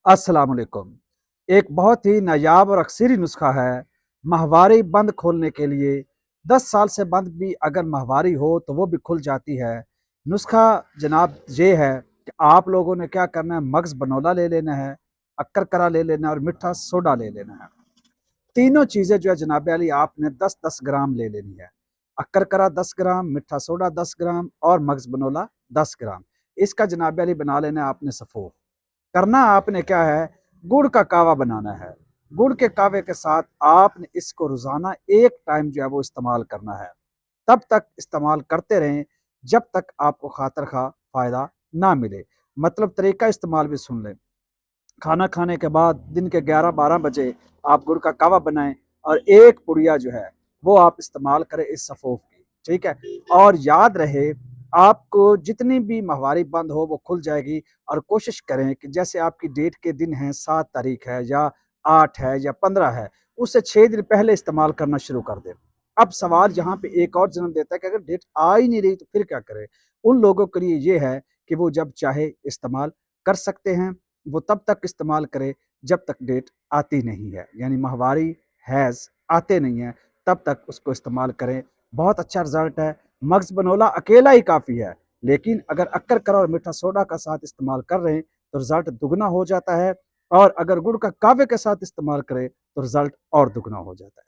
अस्सलाम वालेकुम। एक बहुत ही नायाब और अक्सरी नुस्खा है माहवारी बंद खोलने के लिए। 10 साल से बंद भी अगर माहवारी हो तो वो भी खुल जाती है। नुस्खा जनाब ये है कि आप लोगों ने क्या करना है, मगज़ बनोला ले लेना है, अक्कर करा ले लेना है और मीठा सोडा ले लेना है। तीनों चीज़ें जो है जनाब अली आपने 10-10 ग्राम ले लेनी है। अक्कर करा 10 ग्राम, मीठा सोडा 10 ग्राम और मगज़ बनोला 10 ग्राम। इसका जनाब अली बना लेना है आपने सफ़ूफ। करना आपने क्या है, गुड़ का कावा बनाना है। गुड़ के कावे के साथ आपने इसको रोज़ाना एक टाइम जो है वो इस्तेमाल करना है। तब तक इस्तेमाल करते रहें जब तक आपको खातर खा फ़ायदा ना मिले। मतलब तरीका इस्तेमाल भी सुन लें। खाना खाने के बाद दिन के 11-12 बजे आप गुड़ का कावा बनाएं और एक पुड़िया जो है वो आप इस्तेमाल करें इस सफ़ूफ की, ठीक है। और याद रहे, आपको जितनी भी माहवारी बंद हो वो खुल जाएगी। और कोशिश करें कि जैसे आपकी डेट के दिन हैं, 7 तारीख है या 8 है या 15 है, उससे 6 दिन पहले इस्तेमाल करना शुरू कर दें। अब सवाल यहाँ पे एक और जन्म देता है कि अगर डेट आ ही नहीं रही तो फिर क्या करें। उन लोगों के लिए ये है कि वो जब चाहे इस्तेमाल कर सकते हैं। वो तब तक इस्तेमाल करें जब तक डेट आती नहीं है, यानी माहवारी हैज़ आते नहीं हैं, तब तक उसको इस्तेमाल करें। बहुत अच्छा रिजल्ट है। मगज़ बनोला अकेला ही काफ़ी है, लेकिन अगर अक्कर करा और मीठा सोडा का साथ इस्तेमाल कर रहे हैं तो रिजल्ट दुगना हो जाता है। और अगर गुड़ का कावे के साथ इस्तेमाल करें तो रिजल्ट और दुगना हो जाता है।